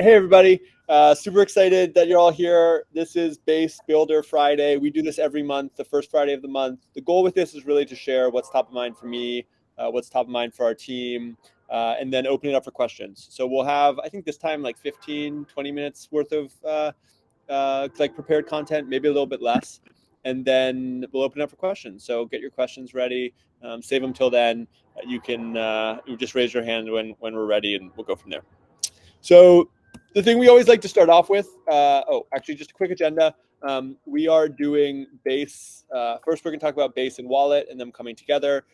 Hey everybody, super excited that you're all here. This is Base Builder Friday. We do this every month, the first Friday of the month. The goal with this is really to share what's top of mind for me, what's top of mind for our team, and then open it up for questions. So we'll have, I think this time, like 15, 20 minutes worth of like prepared content, maybe a little bit less. And then we'll open up for questions. So get your questions ready, save them till then. You can you just raise your hand when we're ready and we'll go from there. So the thing we always like to start off with, actually just a quick agenda. We are doing Base. First, we're going to talk about Base and Wallet and them coming together.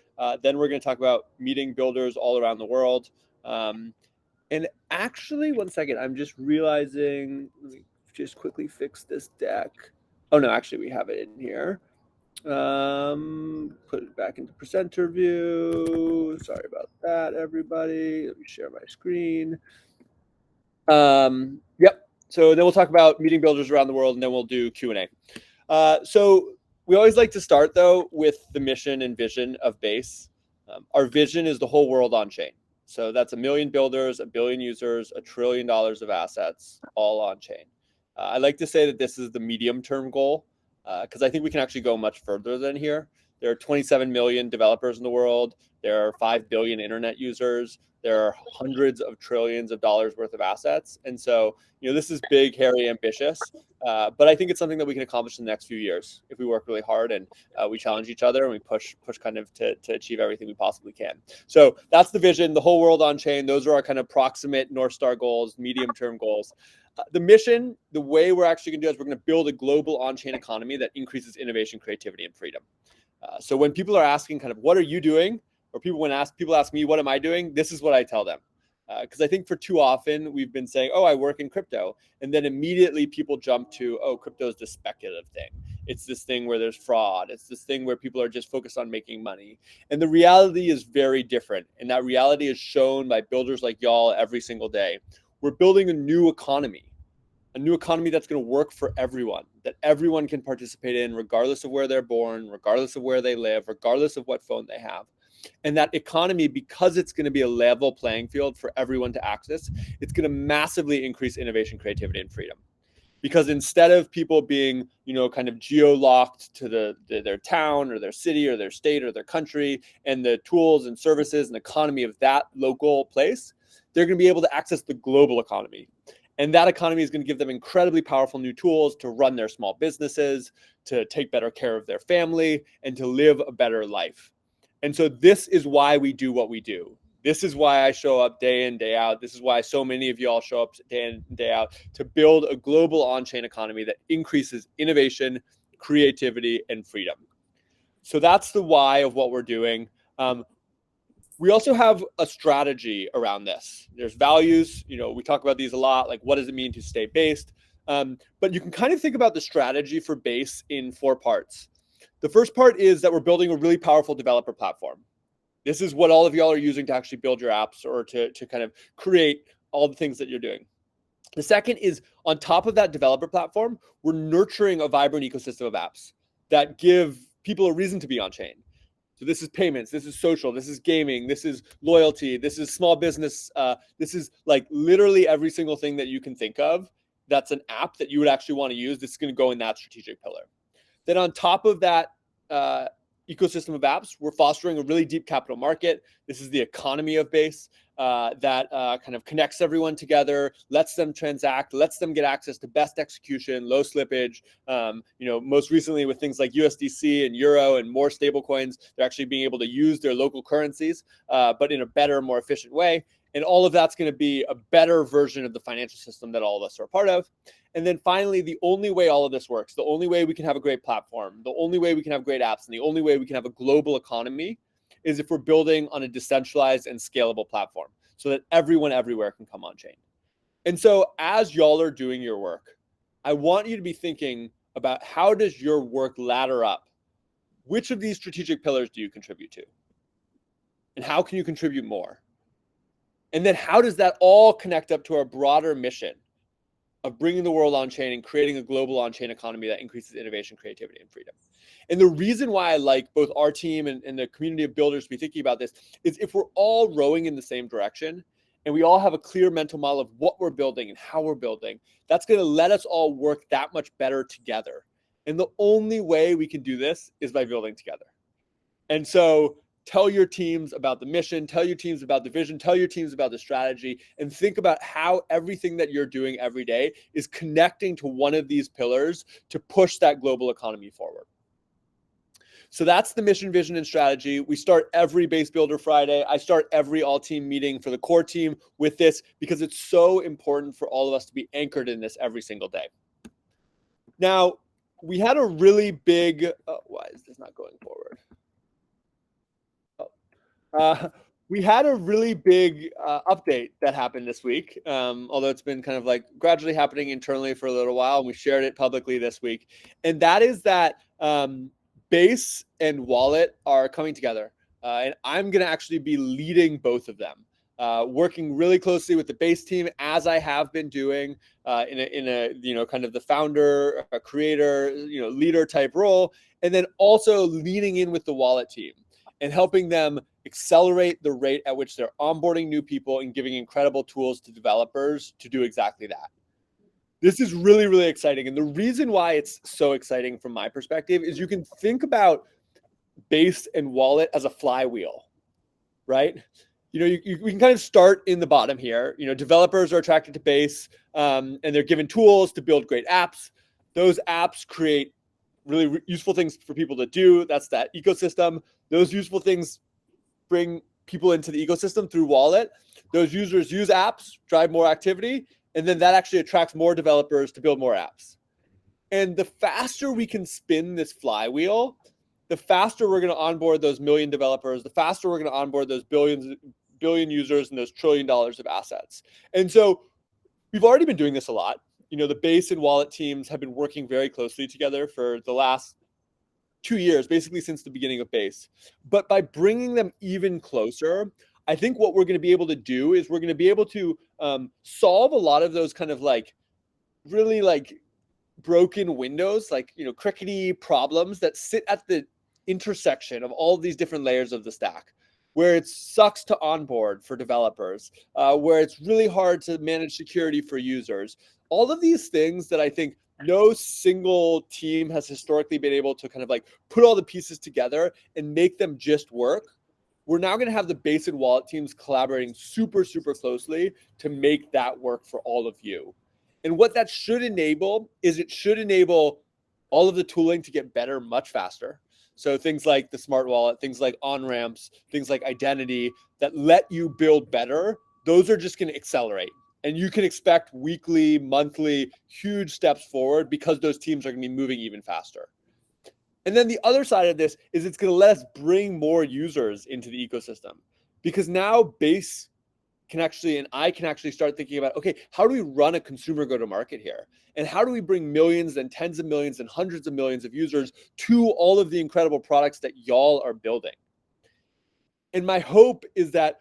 Then we're going to talk about meeting builders all around the world. And actually, one second, I'm just realizing, let me just quickly fix this deck. Oh no, actually we have it in here. Put it back into presenter view. Sorry about that, everybody. Let me share my screen. Yep. So then we'll talk about meeting builders around the world, and then we'll do Q&A. So we always like to start, though, with the mission and vision of Base. Our vision is the whole world on chain. So that's 1 million builders, 1 billion users, $1 trillion of assets, all on chain. I like to say that this is the medium-term goal, because I think we can actually go much further than here. There are 27 million developers in the world. There are 5 billion internet users. There are hundreds of trillions of dollars worth of assets. And so, this is big, hairy, ambitious. But I think it's something that we can accomplish in the next few years if we work really hard and we challenge each other and we push kind of to achieve everything we possibly can. So that's the vision, the whole world on chain. Those are our kind of proximate North Star goals, medium-term goals. The mission, the way we're actually going to do is we're going to build a global on-chain economy that increases innovation, creativity, and freedom. So when people are asking kind of, what are you doing? Or people ask me, what am I doing? This is what I tell them. Because I think for too often we've been saying, oh, I work in crypto. And then immediately people jump to, oh, crypto is the speculative thing. It's this thing where there's fraud. It's this thing where people are just focused on making money. And the reality is very different. And that reality is shown by builders like y'all every single day. We're building a new economy that's going to work for everyone, that everyone can participate in, regardless of where they're born, regardless of where they live, regardless of what phone they have. And that economy, because it's going to be a level playing field for everyone to access, it's going to massively increase innovation, creativity, and freedom. Because instead of people being, kind of geo-locked to their town or their city or their state or their country and the tools and services and economy of that local place, they're going to be able to access the global economy. And that economy is going to give them incredibly powerful new tools to run their small businesses, to take better care of their family, and to live a better life. And so this is why we do what we do. This is why I show up day in, day out. This is why so many of y'all show up day in, day out, to build a global on-chain economy that increases innovation, creativity, and freedom. So that's the why of what we're doing. We also have a strategy around this. There's values, we talk about these a lot, like what does it mean to stay based? But you can kind of think about the strategy for Base in 4 parts. The first part is that we're building a really powerful developer platform. This is what all of y'all are using to actually build your apps or to kind of create all the things that you're doing. The second is, on top of that developer platform, we're nurturing a vibrant ecosystem of apps that give people a reason to be on chain. So this is payments, this is social, this is gaming, this is loyalty, this is small business. This is like literally every single thing that you can think of that's an app that you would actually want to use. This is going to go in that strategic pillar. Then on top of that ecosystem of apps, we're fostering a really deep capital market. This is the economy of Base that kind of connects everyone together, lets them transact, lets them get access to best execution, low slippage. Most recently with things like USDC and Euro and more stable coins, they're actually being able to use their local currencies, but in a better, more efficient way. And all of that's going to be a better version of the financial system that all of us are a part of. And then finally, the only way all of this works, the only way we can have a great platform, the only way we can have great apps, and the only way we can have a global economy is if we're building on a decentralized and scalable platform so that everyone everywhere can come on chain. And so as y'all are doing your work, I want you to be thinking about, how does your work ladder up? Which of these strategic pillars do you contribute to? And how can you contribute more? And then how does that all connect up to our broader mission of bringing the world on chain and creating a global on-chain economy that increases innovation, creativity, and freedom? And the reason why I like both our team and the community of builders to be thinking about this is, if we're all rowing in the same direction and we all have a clear mental model of what we're building and how we're building, that's going to let us all work that much better together. And the only way we can do this is by building together. And so tell your teams about the mission, tell your teams about the vision, tell your teams about the strategy, and think about how everything that you're doing every day is connecting to one of these pillars to push that global economy forward. So that's the mission, vision, and strategy. We start every Base Builder Friday. I start every all-team meeting for the core team with this because it's so important for all of us to be anchored in this every single day. Now, we had a really big, why is this not going forward? We had a really big update that happened this week, although it's been kind of like gradually happening internally for a little while, and we shared it publicly this week. And that is that Base and Wallet are coming together, and I'm going to actually be leading both of them, working really closely with the Base team as I have been doing in a kind of the founder, creator, leader type role, and then also leaning in with the Wallet team and helping them accelerate the rate at which they're onboarding new people and giving incredible tools to developers to do exactly that. This is really, really exciting. And the reason why it's so exciting from my perspective is you can think about Base and Wallet as a flywheel, right? We can kind of start in the bottom here. Developers are attracted to Base and they're given tools to build great apps. Those apps create really useful things for people to do. That's that ecosystem. Those useful things bring people into the ecosystem through Wallet. Those users use apps, drive more activity, and then that actually attracts more developers to build more apps. And the faster we can spin this flywheel, the faster we're going to onboard those million developers, the faster we're going to onboard those billion users and those $1 trillion of assets. And so we've already been doing this a lot. The Base and Wallet teams have been working very closely together for the last 2 years, basically since the beginning of Base. But by bringing them even closer, I think what we're going to be able to do is we're going to be able to solve a lot of those kind of really broken windows, crickety problems that sit at the intersection of all of these different layers of the stack, where it sucks to onboard for developers, where it's really hard to manage security for users. All of these things that I think no single team has historically been able to kind of put all the pieces together and make them just work. We're now going to have the Base and Wallet teams collaborating super, super closely to make that work for all of you. And what that should enable is it should enable all of the tooling to get better much faster. So things like the smart wallet, things like on-ramps, things like identity that let you build better, those are just going to accelerate. And you can expect weekly, monthly, huge steps forward because those teams are going to be moving even faster. And then the other side of this is it's going to let us bring more users into the ecosystem, because now Base can actually, and I can actually start thinking about, okay, how do we run a consumer go-to-market here? And how do we bring millions and tens of millions and hundreds of millions of users to all of the incredible products that y'all are building? And my hope is that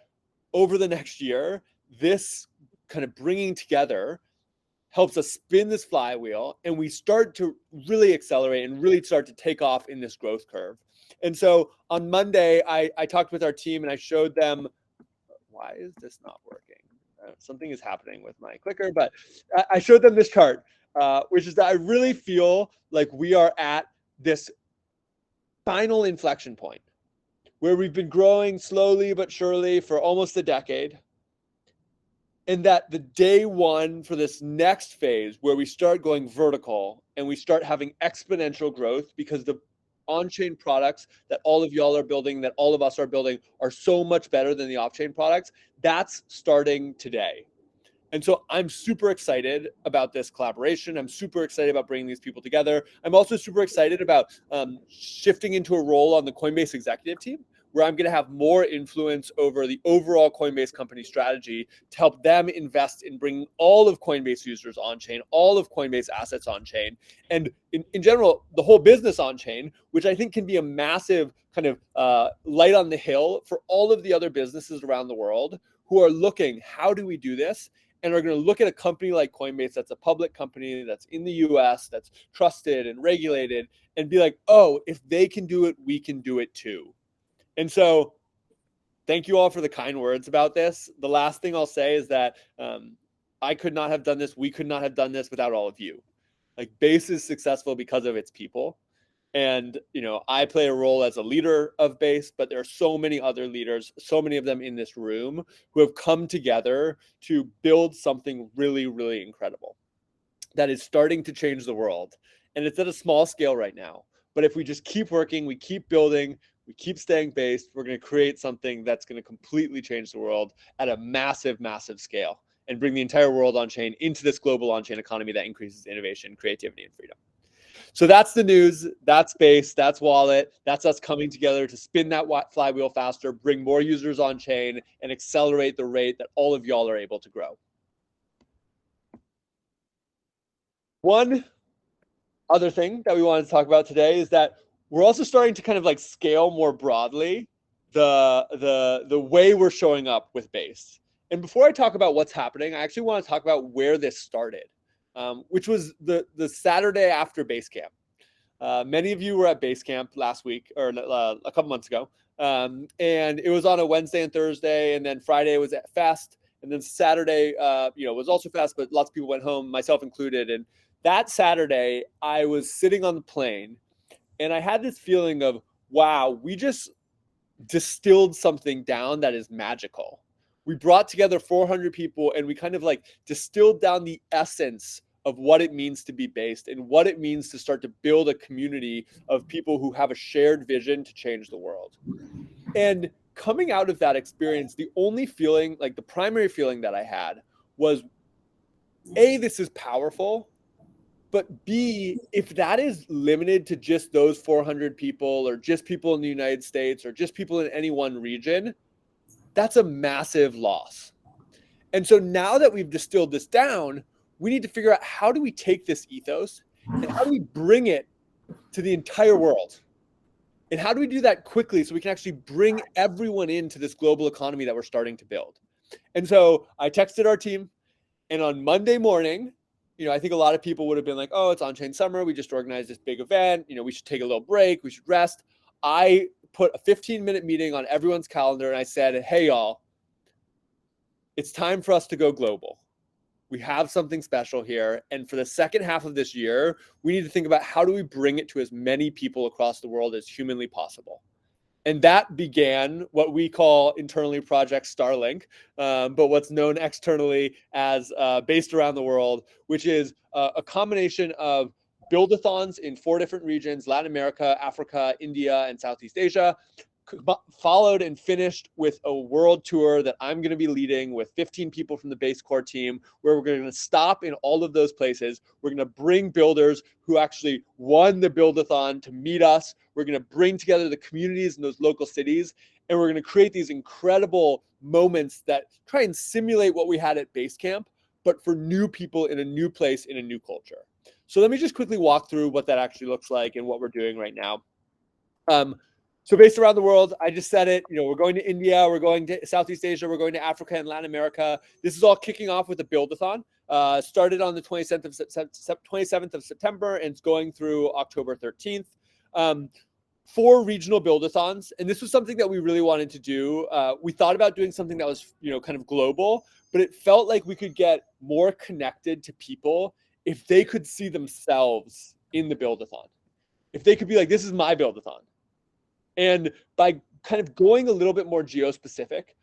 over the next year, this kind of bringing together helps us spin this flywheel and we start to really accelerate and really start to take off in this growth curve. And so on Monday, I talked with our team and I showed them, why is this not working? Something is happening with my clicker, but I showed them this chart, which is that I really feel like we are at this final inflection point where we've been growing slowly but surely for almost a decade. And that the day one for this next phase where we start going vertical and we start having exponential growth because the on-chain products that all of y'all are building, that all of us are building, are so much better than the off-chain products, that's starting today. And so I'm super excited about this collaboration. I'm super excited about bringing these people together. I'm also super excited about shifting into a role on the Coinbase executive team, where I'm going to have more influence over the overall Coinbase company strategy to help them invest in bringing all of Coinbase users on-chain, all of Coinbase assets on-chain, and in general, the whole business on-chain, which I think can be a massive kind of light on the hill for all of the other businesses around the world who are looking, how do we do this? And are going to look at a company like Coinbase that's a public company that's in the US, that's trusted and regulated, and be like, oh, if they can do it, we can do it too. And so Thank you all for the kind words about this. The last thing I'll say is that I could not have done this. We could not have done this without all of you. Like, Base is successful because of its people. And, I play a role as a leader of Base, but there are so many other leaders, so many of them in this room, who have come together to build something really, really incredible that is starting to change the world. And it's at a small scale right now. But if we just keep working, we keep building, we keep staying based, we're going to create something that's going to completely change the world at a massive, massive scale and bring the entire world on chain into this global on chain economy that increases innovation, creativity, and freedom. So that's the news. That's Base. That's Wallet. That's us coming together to spin that flywheel faster, bring more users on chain, and accelerate the rate that all of y'all are able to grow. One other thing that we wanted to talk about today is that we're also starting to kind of like scale more broadly the way we're showing up with Base. And before I talk about what's happening, I actually want to talk about where this started, which was the Saturday after Basecamp. Many of you were at Basecamp last week or a couple months ago, and it was on a Wednesday and Thursday, and then Friday was at Fest, and then Saturday, was also Fest, but lots of people went home, myself included. And that Saturday, I was sitting on the plane, and I had this feeling of, wow, we just distilled something down that is magical. We brought together 400 people, and we kind of like distilled down the essence of what it means to be based and what it means to start to build a community of people who have a shared vision to change the world. And coming out of that experience, the only feeling, like the primary feeling that I had was, A, this is powerful, but B, if that is limited to just those 400 people or just people in the United States or just people in any one region, that's a massive loss. And so now that we've distilled this down, we need to figure out, how do we take this ethos and how do we bring it to the entire world? And how do we do that quickly so we can actually bring everyone into this global economy that we're starting to build? And so I texted our team, and on Monday morning, I think a lot of people would have been like, oh, it's on-chain summer. We just organized this big event. We should take a little break. We should rest. I put a 15-minute meeting on everyone's calendar, and I said, hey, y'all, it's time for us to go global. We have something special here. And for the second half of this year, we need to think about, how do we bring it to as many people across the world as humanly possible? And that began what we call internally Project Starlink, but what's known externally as Based Around the World, which is a combination of Buildathons in 4 different regions: Latin America, Africa, India, and Southeast Asia, followed and finished with a world tour that I'm going to be leading with 15 people from the Base Core team, where we're going to stop in all of those places. We're going to bring builders who actually won the Buildathon to meet us. We're going to bring together the communities in those local cities, and we're going to create these incredible moments that try and simulate what we had at Basecamp, but for new people in a new place, in a new culture. So let me just quickly walk through what that actually looks like and what we're doing right now. So Based Around the World, I just said it, we're going to India, we're going to Southeast Asia, we're going to Africa and Latin America. This is all kicking off with a Buildathon. Started on the 27th of September and it's going through October 13th. 4 regional Buildathons. And this was something that we really wanted to do. We thought about doing something that was, kind of global, but it felt like we could get more connected to people if they could see themselves in the Buildathon. If they could be like, this is my Buildathon. And by kind of going a little bit more geo-specific,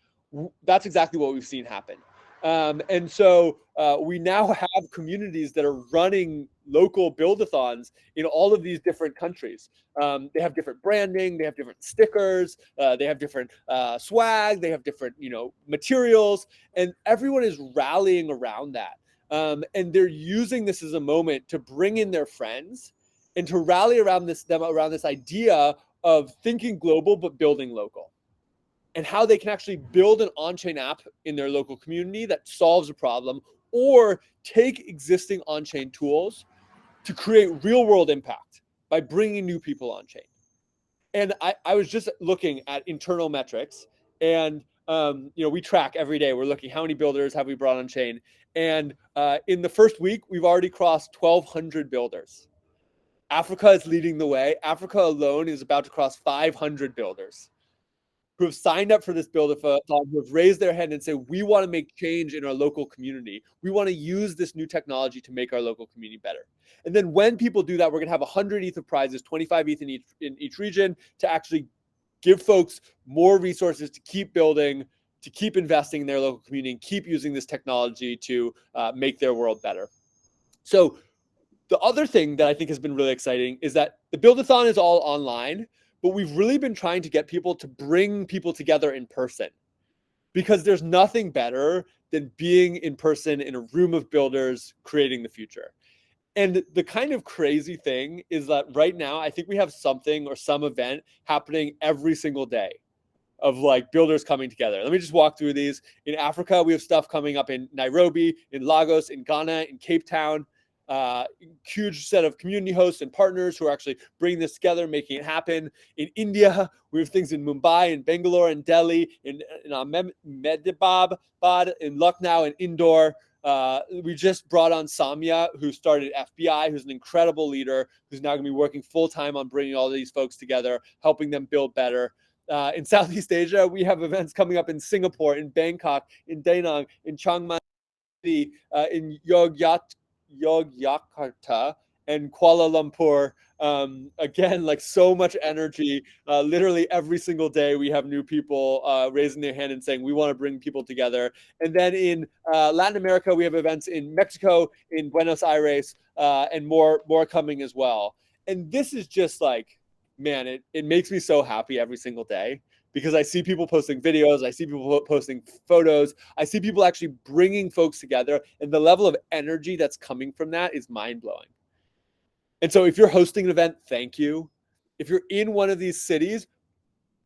that's exactly what we've seen happen. And so we now have communities that are running local Buildathons in all of these different countries. They have different branding, they have different stickers, they have different swag, they have different, materials, and everyone is rallying around that. And they're using this as a moment to bring in their friends and to rally around this idea of thinking global but building local, and how they can actually build an on-chain app in their local community that solves a problem, or take existing on-chain tools to create real-world impact by bringing new people on-chain. And I was just looking at internal metrics, and we track every day. We're looking, how many builders have we brought on-chain? And in the first week, we've already crossed 1,200 builders. Africa is leading the way. Africa alone is about to cross 500 builders who have signed up for this Buildathon, who have raised their hand and say, we want to make change in our local community. We want to use this new technology to make our local community better. And then when people do that, we're going to have 100 ETH of prizes, 25 ETH in each region, to actually give folks more resources to keep building, to keep investing in their local community, and keep using this technology to make their world better. So the other thing that I think has been really exciting is that the Buildathon is all online, but we've really been trying to get people to bring people together in person, because there's nothing better than being in person in a room of builders creating the future. And the kind of crazy thing is that right now, I think we have something or some event happening every single day of like builders coming together. Let me just walk through these. In Africa, we have stuff coming up in Nairobi, in Lagos, in Ghana, in Cape Town. Huge set of community hosts and partners who are actually bringing this together, making it happen. In India, we have things in Mumbai, in Bangalore, in Delhi, in Ahmedabad, in Lucknow, in Indore. We just brought on Samia, who started FBI, who's an incredible leader, who's now going to be working full time on bringing all these folks together, helping them build better. In Southeast Asia, we have events coming up in Singapore, in Bangkok, in Da Nang, in Chiang Mai, in Yogyakarta, and Kuala Lumpur. Again, like so much energy. Literally every single day we have new people raising their hand and saying, we want to bring people together. And then in Latin America, we have events in Mexico, in Buenos Aires, and more coming as well. And this is just like, man, it makes me so happy every single day, because I see people posting videos, I see people posting photos, I see people actually bringing folks together, and the level of energy that's coming from that is mind-blowing. And so if you're hosting an event, thank you. If you're in one of these cities,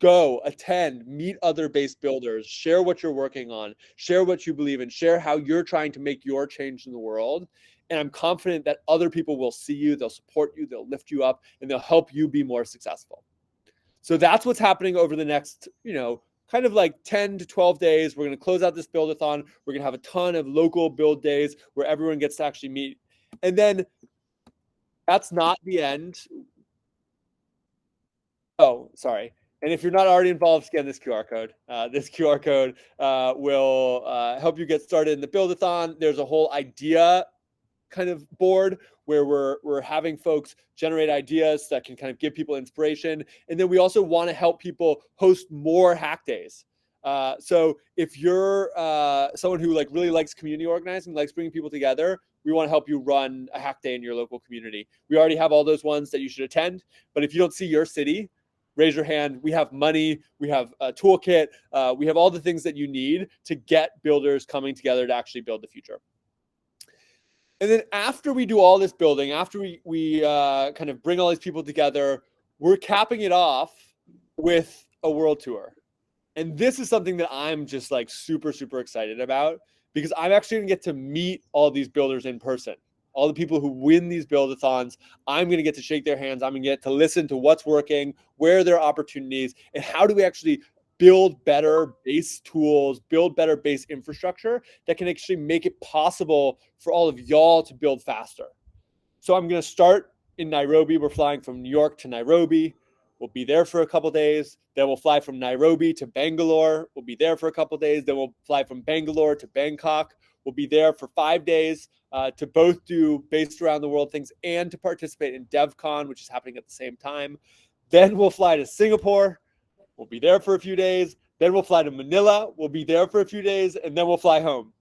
go, attend, meet other base builders, share what you're working on, share what you believe in, share how you're trying to make your change in the world. And I'm confident that other people will see you, they'll support you, they'll lift you up, and they'll help you be more successful. So that's what's happening over the next, kind of like 10 to 12 days. We're going to close out this Buildathon. We're going to have a ton of local build days where everyone gets to actually meet. And then that's not the end. Oh, sorry. And if you're not already involved, scan this QR code. This QR code will help you get started in the Buildathon. There's a whole idea kind of board where we're having folks generate ideas that can kind of give people inspiration. And then we also want to help people host more hack days. So if you're someone who like really likes community organizing, likes bringing people together, we want to help you run a hack day in your local community. We already have all those ones that you should attend. But if you don't see your city, raise your hand. We have money. We have a toolkit. We have all the things that you need to get builders coming together to actually build the future. And then after we do all this building, after we kind of bring all these people together, we're capping it off with a world tour. And this is something that I'm just like super, super excited about, because I'm actually going to get to meet all these builders in person. All the people who win these Buildathons, I'm going to get to shake their hands. I'm going to get to listen to what's working, where are their opportunities, and how do we actually build better base tools, build better base infrastructure that can actually make it possible for all of y'all to build faster. So I'm going to start in Nairobi. We're flying from New York to Nairobi. We'll be there for a couple of days. Then we'll fly from Nairobi to Bangalore. We'll be there for a couple of days. Then we'll fly from Bangalore to Bangkok. We'll be there for 5 days to both do based around the world things and to participate in DevCon, which is happening at the same time. Then we'll fly to Singapore. We'll be there for a few days. Then we'll fly to Manila. We'll be there for a few days, and then we'll fly home.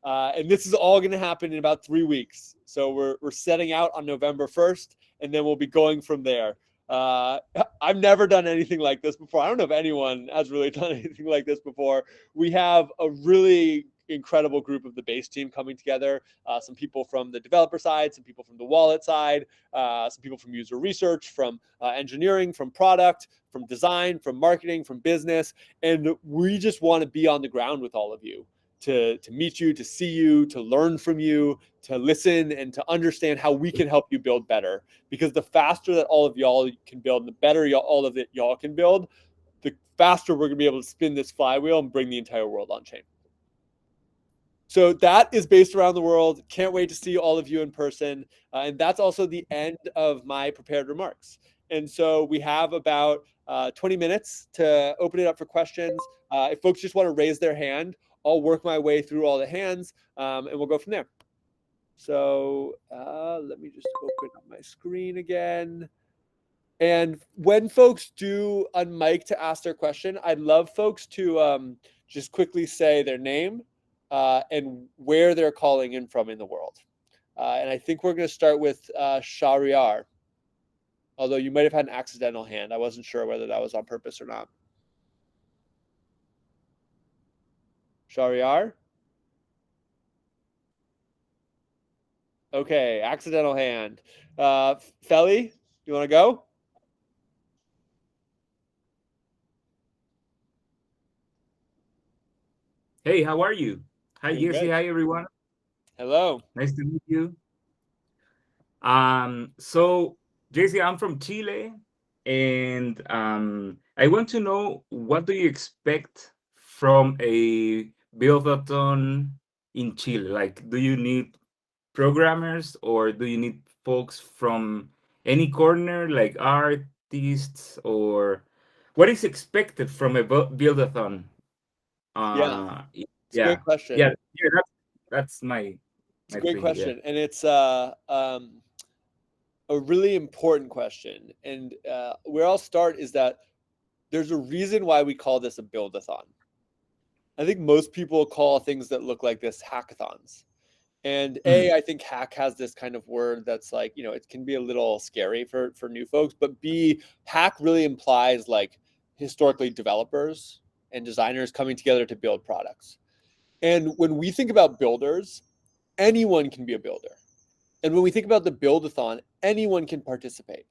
And this is all going to happen in about 3 weeks. So we're setting out on November 1st, and then we'll be going from there. I've never done anything like this before. I don't know if anyone has really done anything like this before. We have a really incredible group of the base team coming together. Some people from the developer side, some people from the wallet side, some people from user research, from engineering, from product, from design, from marketing, from business. And we just want to be on the ground with all of you to meet you, to see you, to learn from you, to listen, and to understand how we can help you build better. Because the faster that all of y'all can build, and the better all of it y'all can build, the faster we're going to be able to spin this flywheel and bring the entire world on chain. So that is based around the world. Can't wait to see all of you in person. And that's also the end of my prepared remarks. And so we have about 20 minutes to open it up for questions. If folks just want to raise their hand, I'll work my way through all the hands, and we'll go from there. So let me just open up my screen again. And when folks do unmic to ask their question, I'd love folks to just quickly say their name and where they're calling in from in the world. And I think we're going to start with Shahriar, although you might have had an accidental hand. I wasn't sure whether that was on purpose or not. Shahriar? Okay, accidental hand. Feli, you want to go? Hey, how are you? Hi, Doing Jesse. good. Hi, everyone. Hello. Nice to meet you. So Jesse, I'm from Chile, and I want to know what do you expect from a buildathon in Chile? Like, do you need programmers or do you need folks from any corner, like artists, or what is expected from a buildathon? Yeah, Uh, it's a great yeah, yeah, question. yeah. That's my It's a my great thing. Yeah. question, and it's a really important question. And where I'll start is that there's a reason why we call this a buildathon. I think most people call things that look like this hackathons. And Mm, I think hack has this kind of word that's like, it can be a little scary for new folks. But B, hack really implies like historically developers and designers coming together to build products. And when we think about builders, anyone can be a builder. And when we think about the buildathon, anyone can participate.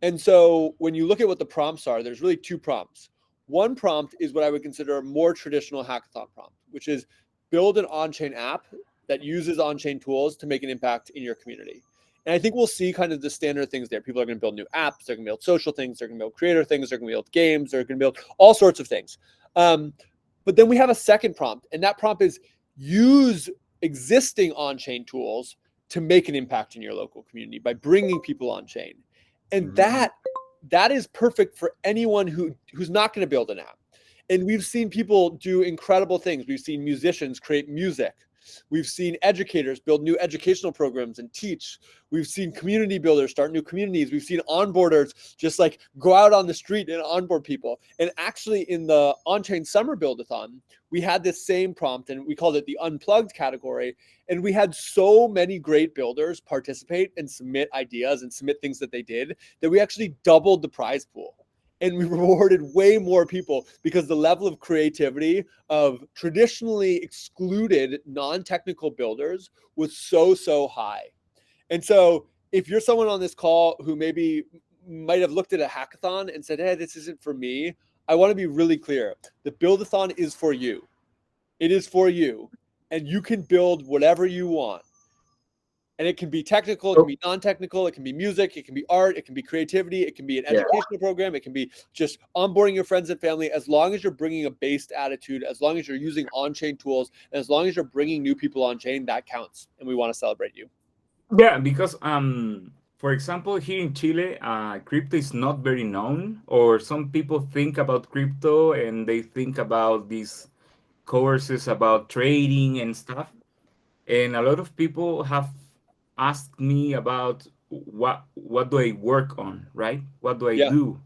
And so when you look at what the prompts are, there's really two prompts. One prompt is what I would consider a more traditional hackathon prompt, which is build an on-chain app that uses on-chain tools to make an impact in your community. And I think we'll see kind of the standard things there. People are going to build new apps, they're going to build social things, they're going to build creator things, they're going to build games, they're going to build all sorts of things. But then we have a second prompt, and that prompt is use existing on-chain tools to make an impact in your local community by bringing people on chain. And mhm. that is perfect for anyone who's not going to build an app. And we've seen people do incredible things. We've seen musicians create music. We've seen educators build new educational programs and teach. We've seen community builders start new communities. We've seen onboarders just like go out on the street and onboard people. And actually, in the on-chain summer buildathon, we had this same prompt and we called it the unplugged category. And we had so many great builders participate and submit ideas and submit things that they did that we actually doubled the prize pool. And we rewarded way more people because the level of creativity of traditionally excluded non-technical builders was so high. And so if you're someone on this call who maybe might have looked at a hackathon and said, hey, this isn't for me, I want to be really clear. The buildathon is for you. It is for you. And you can build whatever you want. And it can be technical, it can So, be non-technical, it can be music, it can be art, it can be creativity, it can be an yeah, educational program, it can be just onboarding your friends and family. As long as you're bringing a based attitude, as long as you're using on-chain tools, and as long as you're bringing new people on chain, that counts. And we want to celebrate you. yeah, because for example, here in Chile, crypto is not very known, or some people think about crypto and they think about these courses about trading and stuff. And a lot of people have asked me about what do I work on, right? What do I Yeah, do?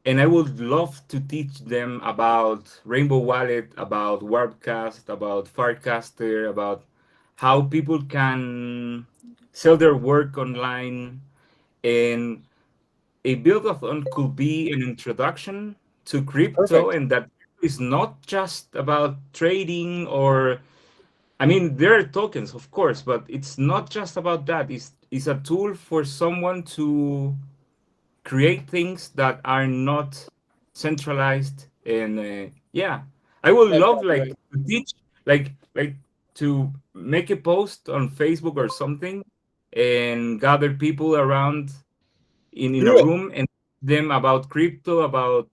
And I would love to teach them about Rainbow Wallet, about Warbcast, about Farcaster, about how people can sell their work online. And a build-a-thon could be an introduction to crypto, perfect. and that is not just about trading or, I mean, there are tokens, of course, but it's not just about that. It's a tool for someone to create things that are not centralized. And yeah, I would Yeah, love exactly like right. to teach, like to make a post on Facebook or something and gather people around in a Do it. room and them about crypto, about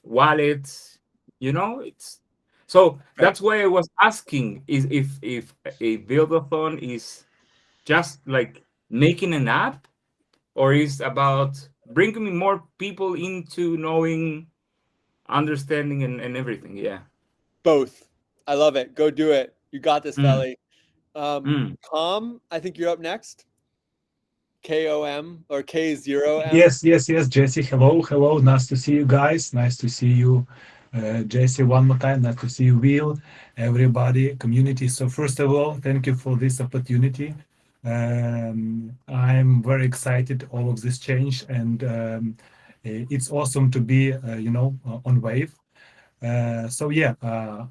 wallets. It's so Right. that's why I was asking is if a buildathon is just like making an app or is about bringing more people into knowing, understanding, and everything. Yeah. Both. I love it. Go do it. You got this, Mm, Veli. mm. Com, I think you're up next. KOM or K0M. Yes, yes, yes, Jesse. Hello, hello. Nice to see you guys. Nice to see you, Jesse, one more time. Nice to see you, Will, everybody, community. So, first of all, thank you for this opportunity. I'm very excited all of this change, and it's awesome to be, on Wave. So yeah,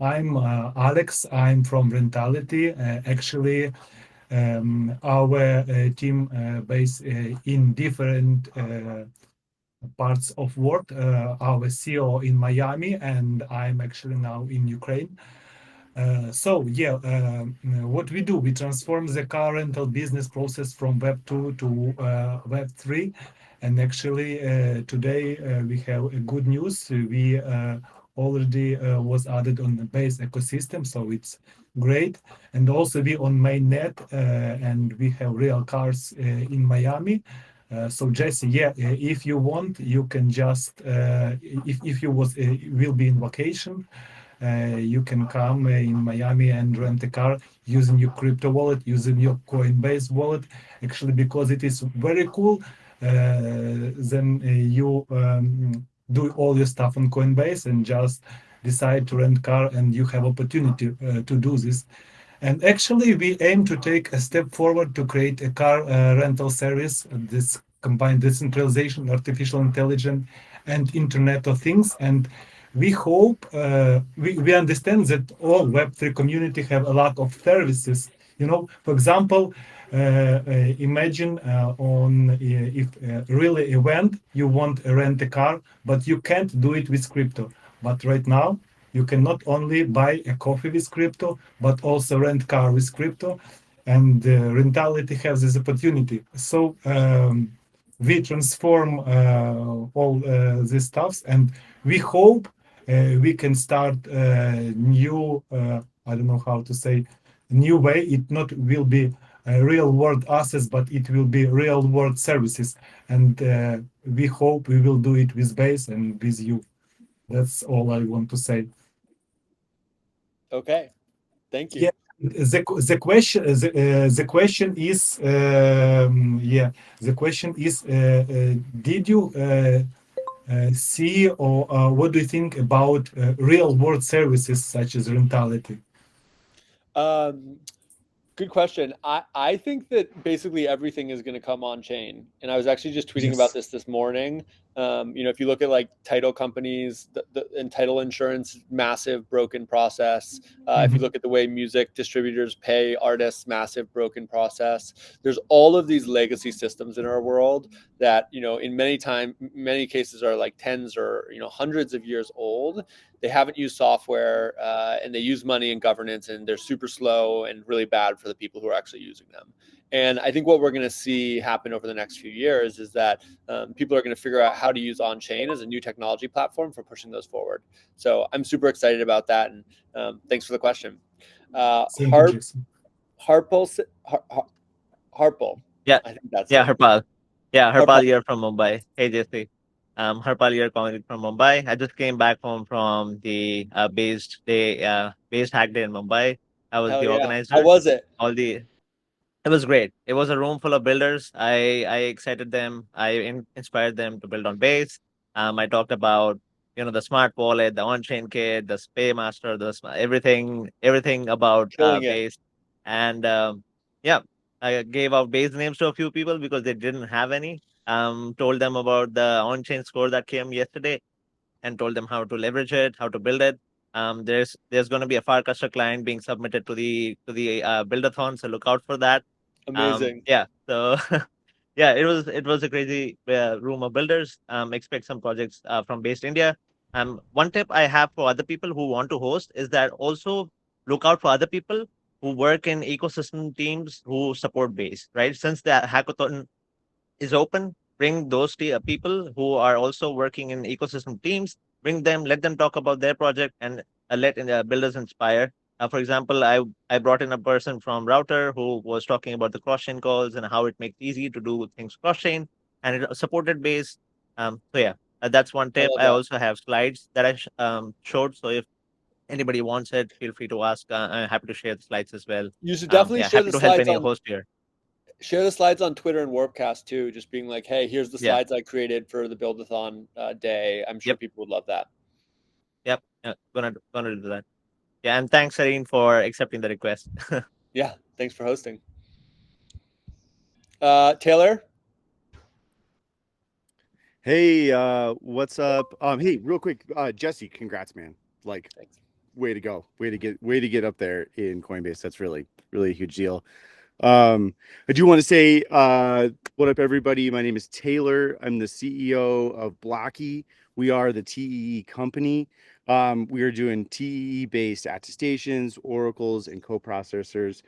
I'm Alex. I'm from Rentality. Actually, our team based in different parts of world. Our CEO in Miami, and I'm actually now in Ukraine. So yeah, what we do, we transform the car rental business process from Web 2 to Web 3. And actually, today we have a good news. We already was added on the base ecosystem, so it's great. And also we on mainnet, and we have real cars in Miami. So Jesse, yeah, if you want, you can just if you was will be in vacation, you can come in Miami and rent a car using your crypto wallet, using your Coinbase wallet. Actually, because it is very cool, then you do all your stuff on Coinbase and just decide to rent car, and you have opportunity to do this. And actually, we aim to take a step forward to create a car rental service. This combined decentralization, artificial intelligence, and Internet of Things. And we hope we understand that all Web3 community have a lot of services. For example, imagine on if really event you want to rent a car, but you can't do it with crypto. But right now you can not only buy a coffee with crypto, but also rent car with crypto. And Rentality has this opportunity. So we transform all these stuffs, and we hope we can start new, I don't know how to say, new way. It not will be real world assets, but it will be real world services. And we hope we will do it with base and with you. That's all I want to say. Okay. Thank you. Yeah, the question is yeah, the question is did you see, or what do you think about real world services such as Rentality? Um, Good question. I think that basically everything is going to come on chain. And I was actually just tweeting about Yes. this morning. If you look at like title companies, and title insurance, massive broken process. If you Mhm. look at the way music distributors pay artists, massive broken process. There's all of these legacy systems in our world that, in many cases are like tens or, hundreds of years old. They haven't used software, and they use money and governance, and they're super slow and really bad for the people who are actually using them. And I think what we're going to see happen over the next few years is that people are going to figure out how to use on-chain as a new technology platform for pushing those forward. So I'm super excited about that, and thanks for the question. Thank you, Harp Jason. Harpal Harpal, Yeah, I think that's yeah, it. Harpal. Yeah, Harpal, Harpal here from Mumbai. Hey, JC. Harpal here calling from Mumbai. I just came back home from the based hack day in Mumbai. I was hell the yeah! How organizer. was it? All the It was great. It was a room full of builders. I excited them. Inspired them to build on base. I talked about the smart wallet, the on-chain kit, the Paymaster, everything about Killing it. base, and yeah, I gave out base names to a few people because they didn't have any. Told them about the on-chain score that came yesterday, and told them how to leverage it, how to build it. There's going to be a Farcaster client being submitted to the Buildathon, so look out for that. Amazing. Yeah, so yeah, it was a crazy room of builders. Expect some projects from based India. One tip I have for other people who want to host is that also look out for other people who work in ecosystem teams who support base, right? Since the hackathon is open. Bring those people who are also working in ecosystem teams. Bring them, let them talk about their project, and let builders inspire. For example, I brought in a person from Router who was talking about the cross chain calls and how it makes it easy to do things cross chain, and it supported base. So yeah, that's one I tip. love I that. also have slides that I showed. So if anybody wants it, feel free to ask. I'm happy to share the slides as well. You should definitely Yeah, share happy the to help slides any on host here. Twitter and Warpcast too. Just being like, hey, here's the Yeah. slides I created for the Buildathon day. I'm sure Yep. people would love that. Yep. Gonna do that. Yeah, and thanks, Sareen, for accepting the request. Yeah, thanks for hosting. Taylor. Hey, what's up? Hey, real quick, Jesse, congrats, man. Like, Thanks. way to go. Way to get up there in Coinbase. That's really a huge deal. I do want to say, what up, everybody? My name is Taylor. I'm the CEO of Blocky. We are the TEE company. We are doing TEE based attestations, oracles, and co-processors.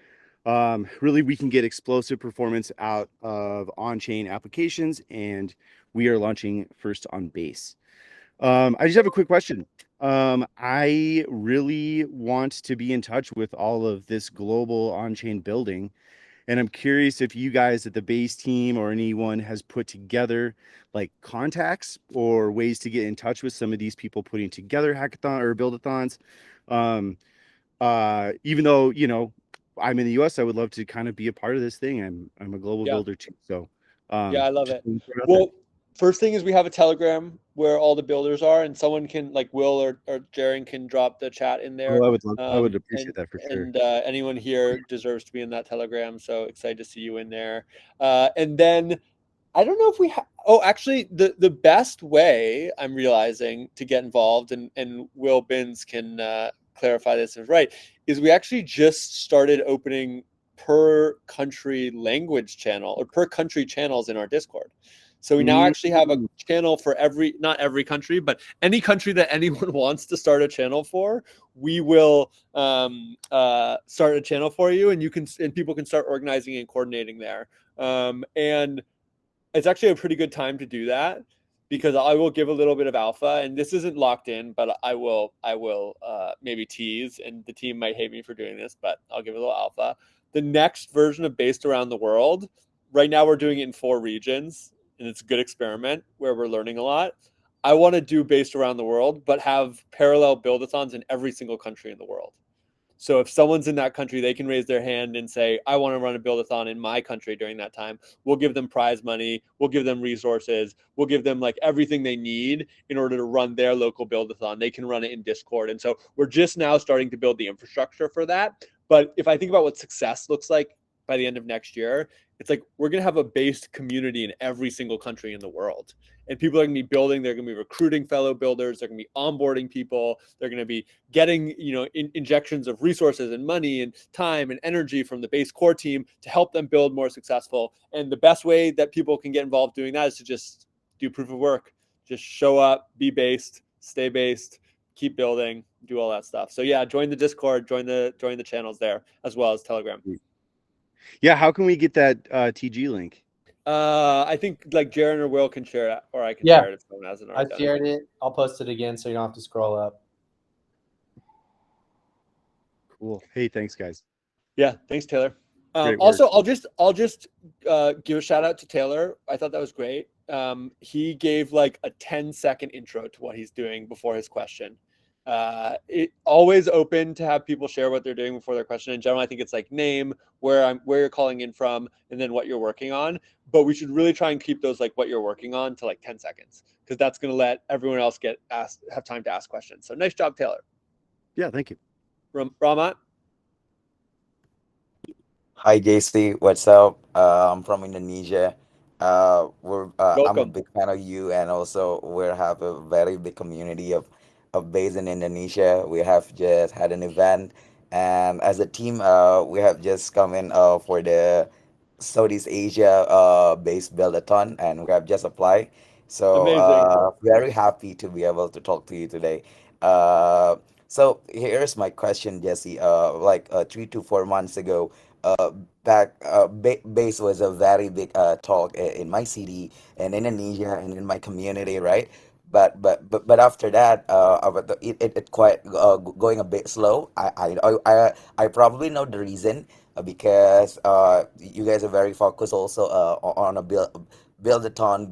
Really, we can get explosive performance out of on-chain applications, and we are launching first on Base. I just have a quick question. I really want to be in touch with all of this global on-chain building, and I'm curious if you guys at the Base team or anyone has put together like contacts or ways to get in touch with some of these people putting together hackathon or buildathons. Um, Even though, I'm in the US, I would love to kind of be a part of this thing. I'm a global Yeah. builder too. So Yeah, I love just it. wanted to throw it out there. Well, first thing is we have a Telegram where all the builders are, and someone can like Will or Jaren can drop the chat in there. I would And appreciate that for sure. anyone here deserves to be in that Telegram. So excited to see you in there. And then I don't know if we have. Oh, actually, the best way I'm realizing to get involved, and Will Binns can clarify this is right, is we actually just started opening per country language channel or per country channels in our Discord. So we now actually have a channel for not every country, but any country that anyone wants to start a channel for, we will start a channel for you, and people can start organizing and coordinating there. And it's actually a pretty good time to do that because I will give a little bit of alpha, and this isn't locked in, but I will maybe tease, and the team might hate me for doing this, but I'll give a little alpha. The next version of Based Around the World, right now we're doing it in 4 regions, and it's a good experiment where we're learning a lot. I want to do Based Around the World, but have parallel buildathons in every single country in the world. So if someone's in that country, they can raise their hand and say, I want to run a buildathon in my country during that time. We'll give them prize money. We'll give them resources. We'll give them like everything they need in order to run their local buildathon. They can run it in Discord. And so we're just now starting to build the infrastructure for that. But if I think about what success looks like by the end of next year, it's like we're going to have a based community in every single country in the world. And people are going to be building, they're going to be recruiting fellow builders, they're going to be onboarding people, they're going to be getting injections of resources and money and time and energy from the base core team to help them build more successful. And the best way that people can get involved doing that is to just do proof of work, just show up, be based, stay based, keep building, do all that stuff. So yeah, join the Discord, join the channels there as well as Telegram. Yeah, how can we get that TG link? I think like Jaren or Will can share it, or I can share it if someone hasn't already done it. shared it. I'll post it again so you don't have to scroll up. Cool. Hey, thanks, guys. Yeah, thanks, Taylor. Great Also, work. I'll just give a shout out to Taylor. I thought that was great. He gave like a 10-second intro to what he's doing before his question. It always open to have people share what they're doing before their question. In general, I think it's like name, where you're calling in from, and then what you're working on. But we should really try and keep those like what you're working on to like 10 seconds because that's going to let everyone else have time to ask questions. So nice job, Taylor. Yeah, thank you. Ramat. Hi JC, what's up? I'm from Indonesia. I'm a Welcome. big fan of you, and also we have a very big community of base in Indonesia. We have just had an event, and as a team, we have just come in for the Southeast Asia based buildathon, and we have just applied. So Amazing. very happy to be able to talk to you today. Uh, so here's my question, Jesse. Like 3 to 4 months ago, uh, base was a very big talk in my city and Indonesia and in my community, right? But after that, it quite going a bit slow. I probably know the reason because you guys are very focused also on a buildathon,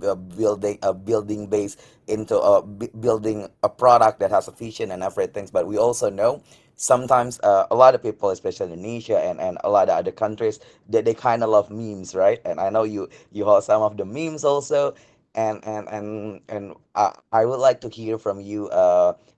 building base into building a product that has a vision and everything. But we also know sometimes a lot of people, especially Indonesia and a lot of other countries, they kind of love memes, right? And I know you have some of the memes also. I would like to hear from you,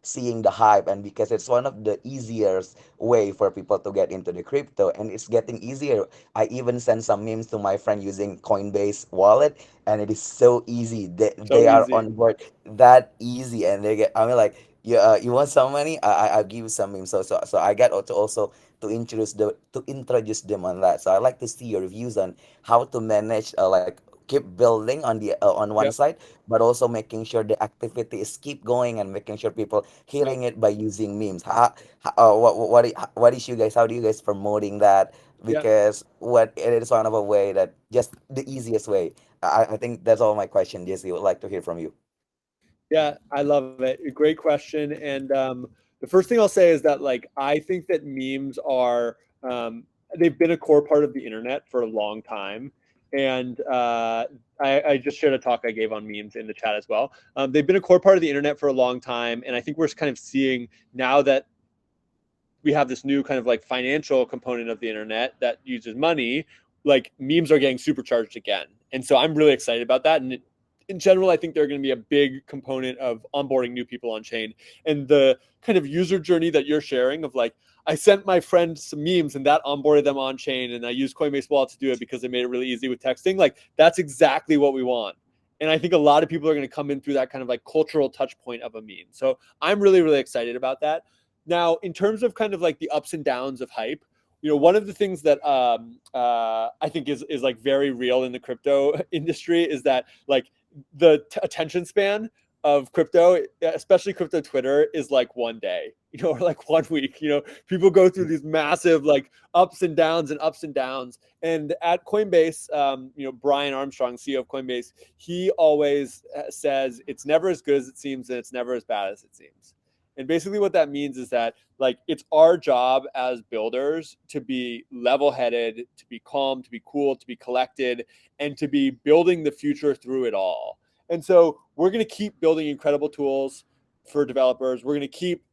seeing the hype, and because it's one of the easiest way for people to get into the crypto, and it's getting easier. I even send some memes to my friend using Coinbase wallet, and it is so easy. So They are easy. on board that easy, and they get. I mean, like, you want some money? I'll give you some memes. So I get to also to introduce them on that. So I'd like to see your views on how to manage, like, keep building on the on one Yep. side, but also making sure the activity is keep going and making sure people Yep. hearing it by using memes. What is you guys? How do you guys promoting that? Yep. Because what it is one of a way that just the easiest way. I think that's all my question, Jesse. Would like to hear from you. Yeah, I love it. Great question. And the first thing I'll say is that, like, I think that memes are they've been a core part of the internet for a long time. And I just shared a talk I gave on memes in the chat as well. They've been a core part of the internet for a long time, and I think we're kind of seeing now that we have this new kind of like financial component of the internet that uses money, like memes are getting supercharged again. And so I'm really excited about that. And in general, I think they're going to be a big component of onboarding new people on chain. And the kind of user journey that you're sharing of, like, I sent my friend some memes and that onboarded them on chain, and I used Coinbase Wallet to do it because they made it really easy with texting. Like, that's exactly what we want. And I think a lot of people are going to come in through that kind of like cultural touch point of a meme. So I'm really, really excited about that. Now, in terms of kind of like the ups and downs of hype, one of the things that I think is like very real in the crypto industry is that, like, the attention span of crypto, especially crypto Twitter, is like one day, or like one week. People go through these massive like ups and downs and ups and downs. And at Coinbase, Brian Armstrong, CEO of Coinbase, he always says it's never as good as it seems, and it's never as bad as it seems. And basically what that means is that, like, it's our job as builders to be level-headed, to be calm, to be cool, to be collected, and to be building the future through it all. And so we're going to keep building incredible tools for developers. We're going to keep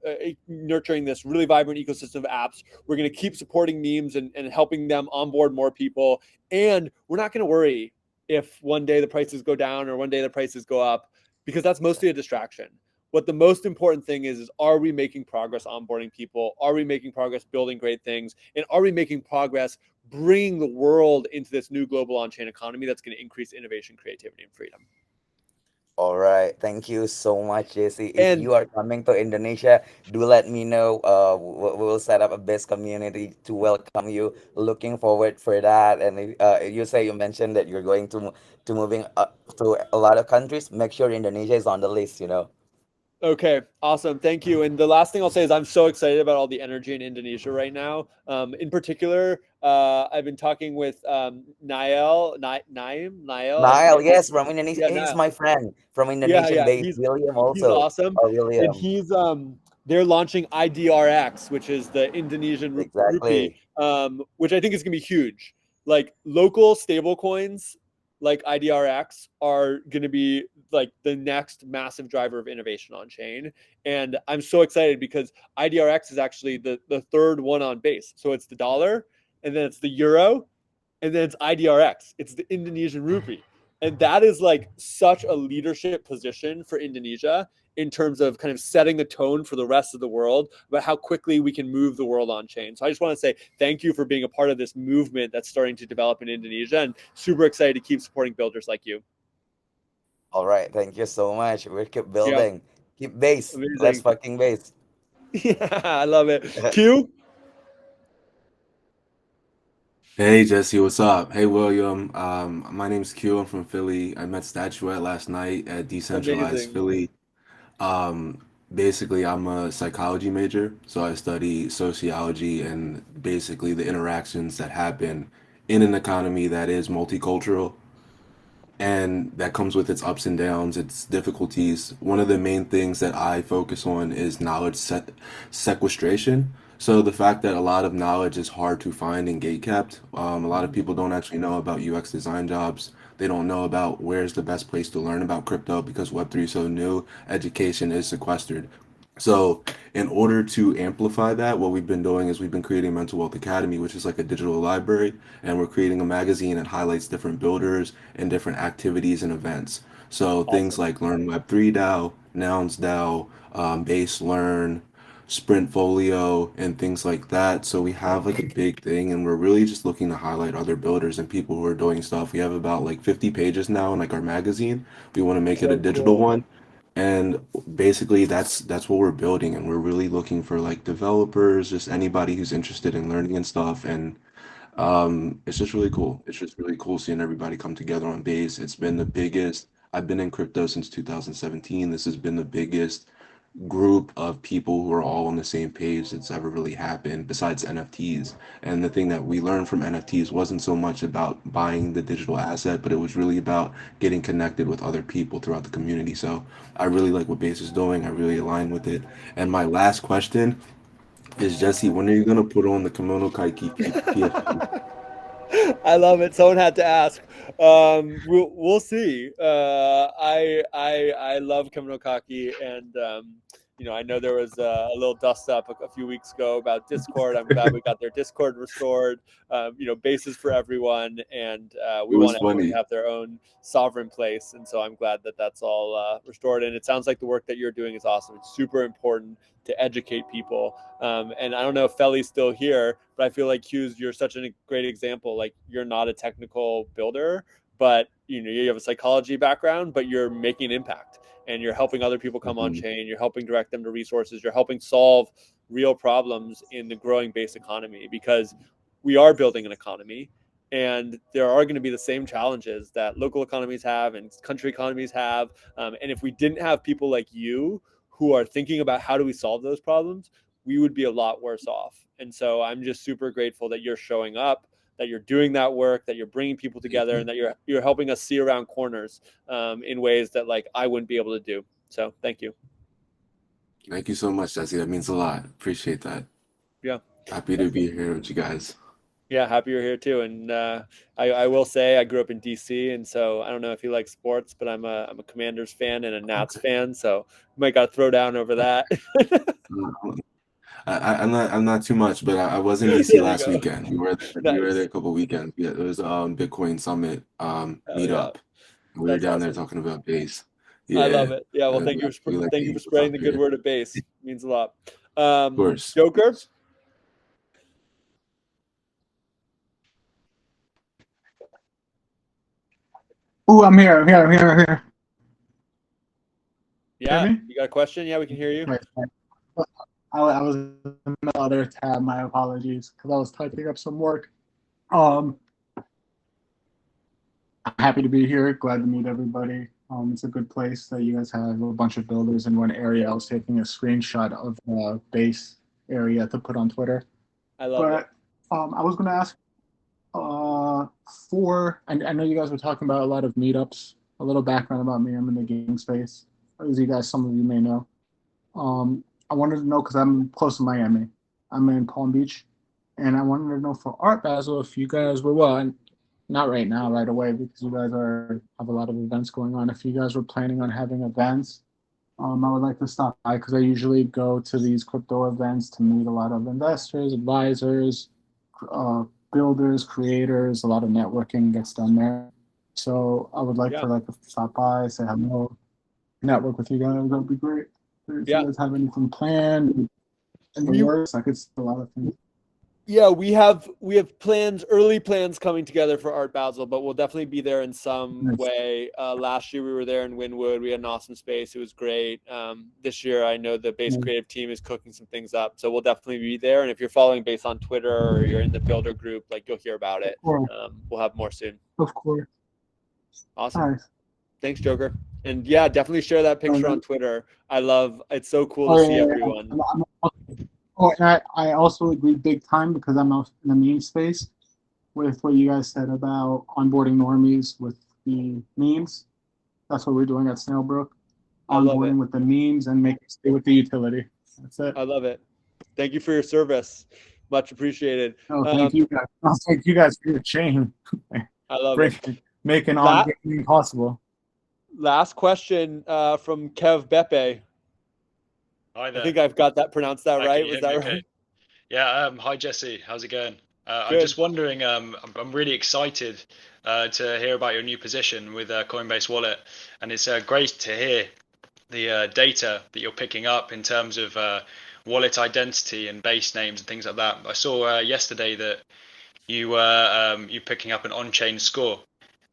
nurturing this really vibrant ecosystem of apps. We're going to keep supporting memes and helping them onboard more people. And we're not going to worry if one day the prices go down or one day the prices go up, because that's mostly a distraction. What the most important thing is are we making progress onboarding people? Are we making progress building great things? And are we making progress bringing the world into this new global on-chain economy that's going to increase innovation, creativity, and freedom? All right, thank you so much, Jesse. If And you are coming to Indonesia, do let me know. We will set up a best community to welcome you. Looking forward for that. And you mentioned that you're going to moving to a lot of countries. Make sure Indonesia is on the list. okay, awesome. Thank you. And the last thing I'll say is I'm so excited about all the energy in Indonesia right now. In particular, I've been talking with Naim, I Niall, forget. yes, from Indonesia. Yeah, He's Niall. my friend from Yeah, Indonesian yeah. base. William He's also. awesome. And William, they're launching IDRX, which is the Indonesian rupee, exactly. which I think is gonna be huge. Like, local stable coins like IDRX are gonna be like the next massive driver of innovation on chain. And I'm so excited because IDRX is actually the third one on base. So it's the dollar, and then it's the euro, and then it's IDRX. It's the Indonesian rupee. And that is like such a leadership position for Indonesia in terms of kind of setting the tone for the rest of the world about how quickly we can move the world on chain. So I just want to say thank you for being a part of this movement that's starting to develop in Indonesia, and super excited to keep supporting builders like you. All right, thank you so much. We'll keep Yeah, building. Keep base. Let's amazing. fucking base. Yeah, I love it. Q? Hey Jesse, what's up? Hey William, my name's Q. I'm from Philly. I met Statuette last night at Decentralized Amazing. Philly. Basically, I'm a psychology major, so I study sociology and basically the interactions that happen in an economy that is multicultural and that comes with its ups and downs, its difficulties. One of the main things that I focus on is knowledge sequestration. So the fact that a lot of knowledge is hard to find and gatekept, a lot of people don't actually know about UX design jobs. They don't know about where's the best place to learn about crypto because Web3 is so new. Education is sequestered. So in order to amplify that, what we've been doing is we've been creating Mental Wealth Academy, which is like a digital library, and we're creating a magazine that highlights different builders and different activities and events. So things Awesome. like Learn Web3 DAO, Nouns DAO, Base Learn, Sprintfolio, and things like that. So we have like a big thing, and we're really just looking to highlight other builders and people who are doing stuff. We have about like 50 pages now in like our magazine. We want to make it a So digital cool. one. And basically that's what we're building, and we're really looking for like developers, just anybody who's interested in learning and stuff. And it's just really cool. It's just really cool seeing everybody come together on base. It's been the biggest. I've been in crypto since 2017. This has been the biggest group of people who are all on the same page that's ever really happened besides NFTs. And the thing that we learned from NFTs wasn't so much about buying the digital asset, but it was really about getting connected with other people throughout the community. So I really like what Base is doing. I really align with it. And my last question is, Jesse, when are you gonna put on the kimono kaiki PFP? I love it. Someone had to ask. We'll see. I love Kimono Kaki, and I know there was a little dust up a few weeks ago about Discord. I'm glad we got their Discord restored. Bases for everyone, and It we was want everyone to funny. have their own sovereign place. And so I'm glad that that's all restored. And it sounds like the work that you're doing is awesome. It's super important to educate people. And I don't know if Feli's still here, but I feel like Hughes, you're such a great example. Like, you're not a technical builder, but you have a psychology background, but you're making impact, and you're helping other people come on Mhm. chain. You're helping direct them to resources. You're helping solve real problems in the growing base economy, because we are building an economy, and there are going to be the same challenges that local economies have and country economies have. And if we didn't have people like you who are thinking about how do we solve those problems, we would be a lot worse off. And so I'm just super grateful that you're showing up, that you're doing that work, that you're bringing people together, and that you're helping us see around corners in ways that like I wouldn't be able to do. So thank you. Thank you so much, Jesse. That means a lot. Appreciate that. Yeah. Happy to be here with you guys. Yeah, happy you're here too. And I will say I grew up in DC, and so I don't know if you like sports, but I'm a Commanders fan and a Nats fan, so you might got to throw down over that. I'm not too much, but I was in DC There you last go. weekend. We were there Nice. a couple weekends. Yeah, it was Bitcoin Summit Oh yeah, meetup. We were that's down there awesome. talking about base. I love Yeah, it. Yeah, well, we like thank you being for able to spreading talk the good here. word of base. It means a lot. Of course. Joker. Oh, I'm here. I'm here. I'm here. I'm here. Yeah, Hear me? you got a question? Yeah, we can hear you. Right. I was in the other tab. My apologies, because I was typing up some work. I'm happy to be here. Glad to meet everybody. It's a good place that you guys have a bunch of builders in one area. I was taking a screenshot of the base area to put on Twitter. I love it. But I was going to ask I know you guys were talking about a lot of meetups. A little background about me: I'm in the gaming space, as some of you may know. I wanted to know, because I'm close to Miami. I'm in Palm Beach, and I wanted to know for Art Basel if you guys were, not right now, right away, because you guys have a lot of events going on. If you guys were planning on having events, I would like to stop by, because I usually go to these crypto events to meet a lot of investors, advisors, uh, builders, creators. A lot of networking gets done there. So I would like Yeah. to stop by, say hello, network with you guys. That would be great. If Yeah. you guys have anything planned in the works, I could see a lot of things. Yeah, we have early plans coming together for Art Basel, but we'll definitely be there in some Nice. way. Last year we were there in Wynwood. We had an awesome space. It was great. This year I know the Base Nice. creative team is cooking some things up, so we'll definitely be there. And if you're following Base on Twitter or you're in the builder group, like, you'll hear about it. We'll have more soon. Of course. Awesome. Nice. Thanks, Joker. And yeah, definitely share that picture on Twitter. It's so cool to Oh, see yeah, everyone. and I also agree big time, because I'm in the meme space with what you guys said about onboarding normies with the memes. That's what we're doing at Snailbrook. I love it. Onboarding with the memes and making stay with the utility. That's it. I love it. Thank you for your service. Much appreciated. Oh, thank you guys. Oh, thank you guys for your chain. I love it. Making La- on-gaming possible. Last question from Kev Beppe. Hi I there. think I've got that pronounced that Can right. you Was hear me that okay? right? Yeah. Hi Jesse. How's it going? I'm Good. just wondering. I'm really excited to hear about your new position with Coinbase Wallet, and it's great to hear the data that you're picking up in terms of wallet identity and base names and things like that. I saw yesterday that you were you picking up an on-chain score.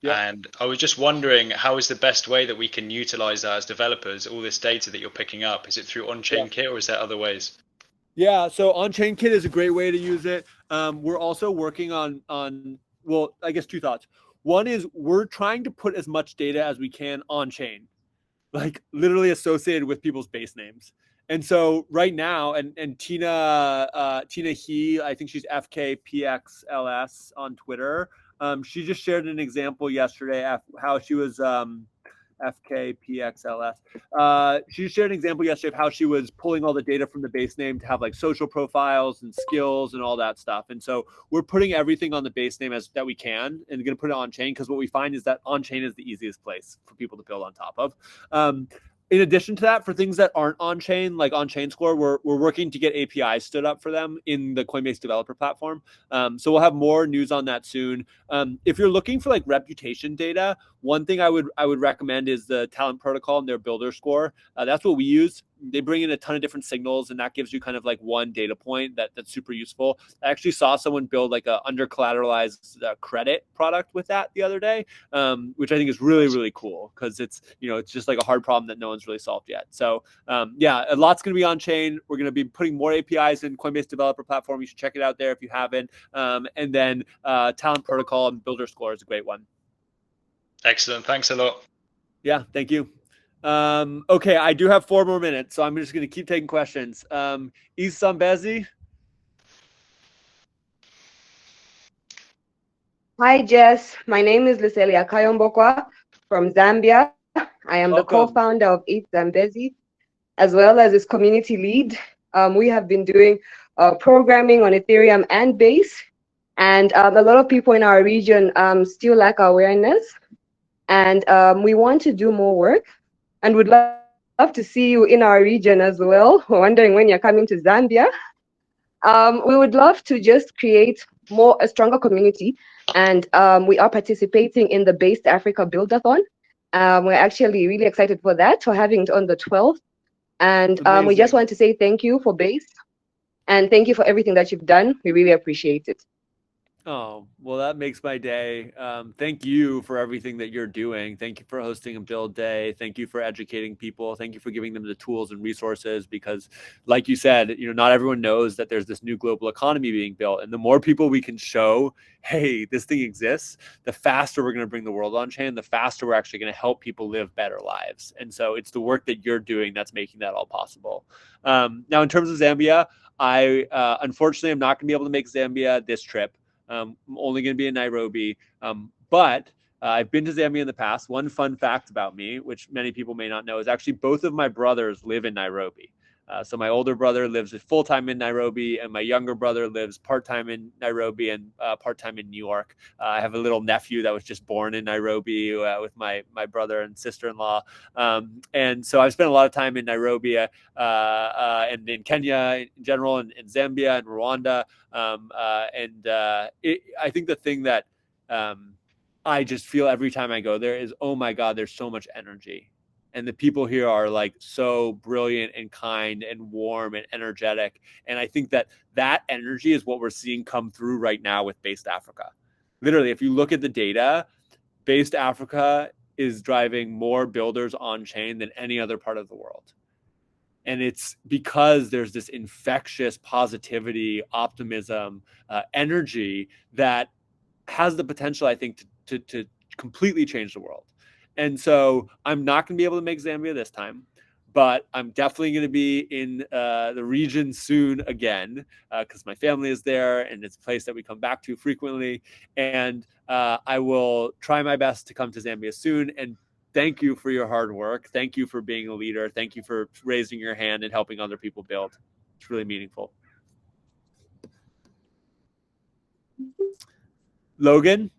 Yep. And I was just wondering, how is the best way that we can utilize that as developers, all this data that you're picking up? Is it through on-chain kit or is there other ways? Yeah, so on-chain kit is a great way to use it. We're also working on well, I guess two thoughts. One is we're trying to put as much data as we can on chain, like literally associated with people's base names. And so right now, and Tina He, I think she's FKPXLS on Twitter. She just shared an example yesterday of how she was FKPXLS. She shared an example yesterday of how she was pulling all the data from the base name to have like social profiles and skills and all that stuff. And so we're putting everything on the base name as that we can and going to put it on chain because what we find is that on chain is the easiest place for people to build on top of. In addition to that, for things that aren't on chain, like on chain score, we're working to get APIs stood up for them in the Coinbase developer platform. So we'll have more news on that soon. If you're looking for like reputation data, one thing I would recommend is the Talent Protocol and their builder score. That's what we use. They bring in a ton of different signals, and that gives you kind of like one data point that's super useful. I actually saw someone build like a under collateralized credit product with that the other day, which I think is really, really cool because it's just like a hard problem that no one's really solved yet. So yeah, a lot's going to be on chain. We're going to be putting more APIs in Coinbase developer platform. You should check it out there if you haven't. And then Talent Protocol and Builder Score is a great one. Excellent. Thanks a lot. Yeah, thank you. Okay, I do have 4 more minutes, so I'm just going to keep taking questions. Isambezi. Hi, Jess. My name is Lucelia Kayombokwa from Zambia. I am the Welcome. co-founder of Eat Zambezi, as well as its community lead. We have been doing programming on Ethereum and Base, and a lot of people in our region still lack awareness, and we want to do more work, and would love to see you in our region as well. We're wondering when you're coming to Zambia. We would love to just create a stronger community, and we are participating in the Based Africa Buildathon. We're actually really excited for that, for having it on the 12th. And we just Amazing. want to say thank you for Base, and thank you for everything that you've done. We really appreciate it. Oh, well, that makes my day. Thank you for everything that you're doing. Thank you for hosting a build day. Thank you for educating people. Thank you for giving them the tools and resources because, like you said, not everyone knows that there's this new global economy being built. And the more people we can show, hey, this thing exists, the faster we're going to bring the world on chain, the faster we're actually going to help people live better lives. And so it's the work that you're doing that's making that all possible. Now, in terms of Zambia, I unfortunately am not going to be able to make Zambia this trip. I'm only going to be in Nairobi, but I've been to Zambia in the past. One fun fact about me, which many people may not know, is actually both of my brothers live in Nairobi. So my older brother lives full-time in Nairobi, and my younger brother lives part-time in Nairobi and part-time in New York. I have a little nephew that was just born in Nairobi with my brother and sister-in-law. And so I've spent a lot of time in Nairobi and in Kenya in general, and in Zambia and Rwanda. I think the thing that I just feel every time I go there is, oh my God, there's so much energy. And the people here are like so brilliant and kind and warm and energetic. And I think that energy is what we're seeing come through right now with Based Africa. Literally, if you look at the data, Based Africa is driving more builders on chain than any other part of the world. And it's because there's this infectious positivity, optimism, energy that has the potential, I think, to completely change the world. And so I'm not going to be able to make Zambia this time, but I'm definitely going to be in the region soon again because my family is there and it's a place that we come back to frequently. And I will try my best to come to Zambia soon. And thank you for your hard work. Thank you for being a leader. Thank you for raising your hand and helping other people build. It's really meaningful. Logan.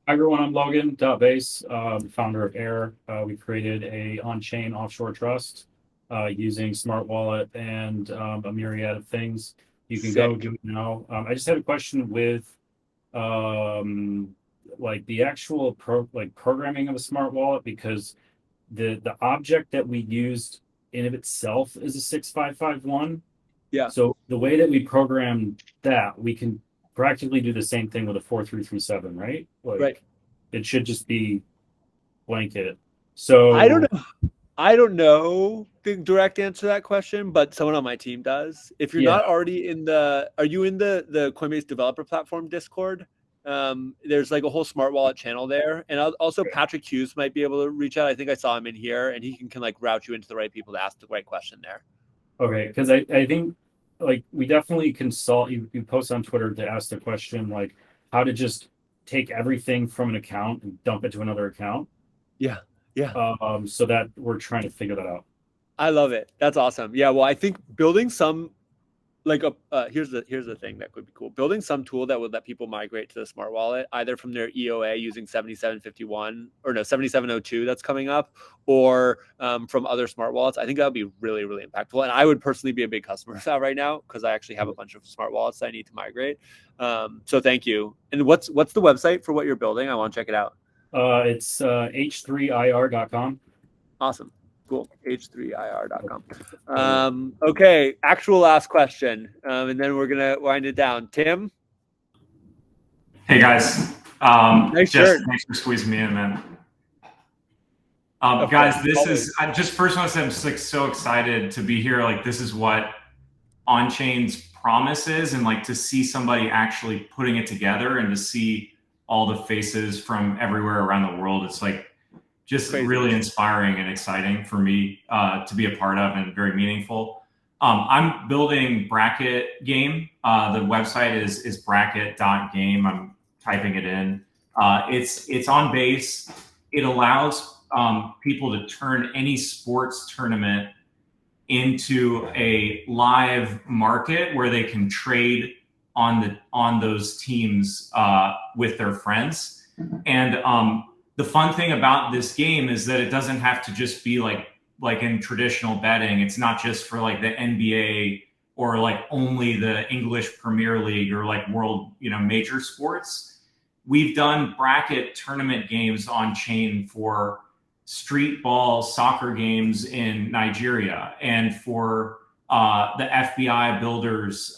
Hi everyone, I'm Logan Base, founder of Air. We created a on-chain offshore trust using smart wallet and a myriad of things. You can go do it now. I just had a question with like the actual programming of a smart wallet, because the object that we used in of itself is a 6551. Yeah. So the way that we program that, we can practically do the same thing with a 4337, right? Like, right. It should just be blanket. So I don't know the direct answer to that question, but someone on my team does. If you're not already are you in the Coinbase developer platform Discord? There's like a whole smart wallet channel there, and also Patrick Hughes might be able to reach out. I think I saw him in here, and he can like route you into the right people to ask the right question there. Okay, because I think like we definitely consult. You post on Twitter to ask the question like how to just take everything from an account and dump it to another account. Yeah. So that we're trying to figure that out. I love it. That's awesome. Yeah. Well, I think building some like here's the thing that could be cool. Building some tool that would let people migrate to the smart wallet, either from their EOA using 7751 or no 7702 that's coming up, or from other smart wallets. I think that would be really, really impactful. And I would personally be a big customer of that right now because I actually have a bunch of smart wallets that I need to migrate. So thank you. And what's the website for what you're building? I want to check it out. It's h3ir.com. Awesome. Cool. h3ir.com. Okay. Actual last question. And then we're going to wind it down. Tim? Hey, guys. Nice shirt. Thanks for squeezing me in, man. Guys, I just first want to say I'm just like so excited to be here. Like, this is what on-chain's promise is, and like to see somebody actually putting it together and to see all the faces from everywhere around the world. It's like just really inspiring and exciting for me to be a part of, and very meaningful. I'm building Bracket Game. The website is bracket.game. I'm typing it in. It's on Base. It allows people to turn any sports tournament into a live market where they can trade on those teams with their friends. And the fun thing about this game is that it doesn't have to just be like in traditional betting. It's not just for like the NBA or like only the English Premier League or like world, major sports. We've done bracket tournament games on chain for street ball soccer games in Nigeria, and for the FBI builders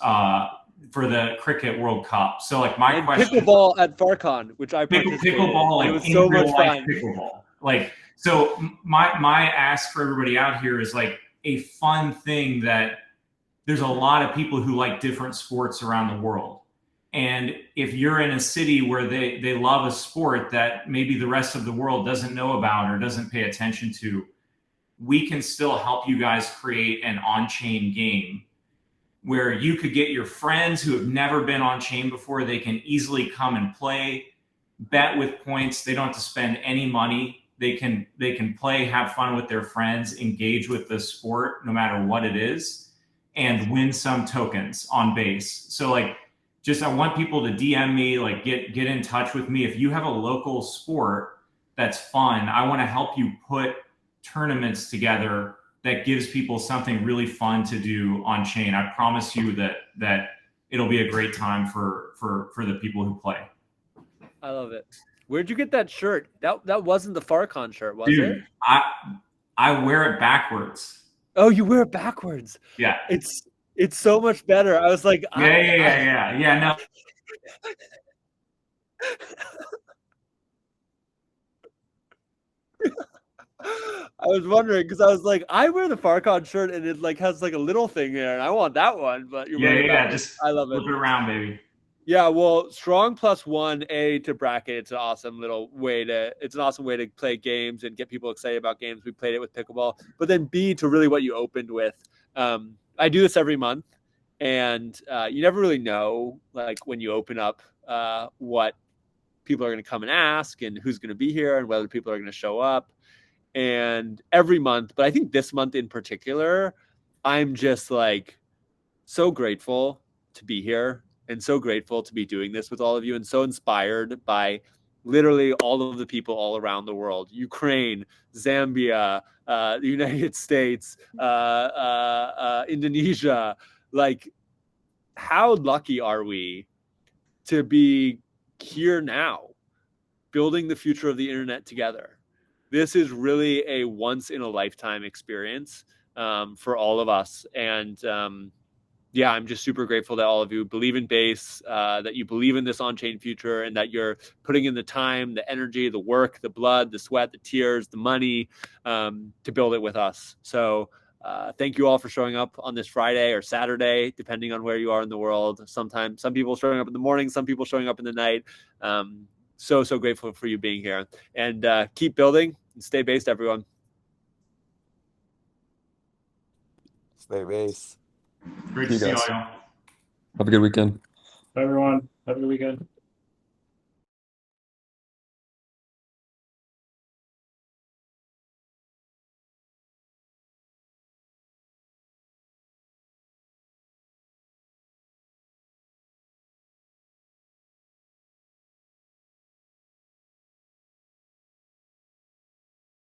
for the Cricket World Cup. So like my question, pickleball at Farcon, which I participated pickleball, like it was so much fun. Pickleball. Like, so my ask for everybody out here is like a fun thing that there's a lot of people who like different sports around the world. And if you're in a city where they love a sport that maybe the rest of the world doesn't know about or doesn't pay attention to, we can still help you guys create an on-chain game where you could get your friends who have never been on chain before. They can easily come and play, bet with points. They don't have to spend any money. They can play, have fun with their friends, engage with the sport no matter what it is, and win some tokens on Base. So like, I want people to DM me, like get in touch with me. If you have a local sport that's fun, I want to help you put tournaments together that gives people something really fun to do on chain. I promise you that it'll be a great time for the people who play. I love it. Where'd you get that shirt? That wasn't the Farcon shirt, was Dude, it? I wear it backwards. Oh, you wear it backwards. Yeah. It's so much better. I was like, yeah. No. I was wondering because I was like, I wear the Farcon shirt and it like has like a little thing there, and I want that one. But you're just I love it. Flip it around, baby. Yeah, well, strong +1 to bracket. It's an awesome way to play games and get people excited about games. We played it with pickleball, but then B, to really what you opened with. I do this every month, and you never really know, like when you open up, what people are going to come and ask, and who's going to be here, and whether people are going to show up. And every month, but I think this month in particular, I'm just like so grateful to be here and so grateful to be doing this with all of you, and so inspired by literally all of the people all around the world: Ukraine, Zambia, the United States, Indonesia. Like, how lucky are we to be here now, building the future of the internet together? This is really a once in a lifetime experience for all of us. And yeah, I'm just super grateful that all of you believe in Base, that you believe in this on-chain future, and that you're putting in the time, the energy, the work, the blood, the sweat, the tears, the money to build it with us. So thank you all for showing up on this Friday or Saturday, depending on where you are in the world. Sometimes some people showing up in the morning, some people showing up in the night. So grateful for you being here, and keep building and stay based, everyone. Stay base. Great to see all y'all. Have a good weekend. Bye, everyone. Have a good weekend.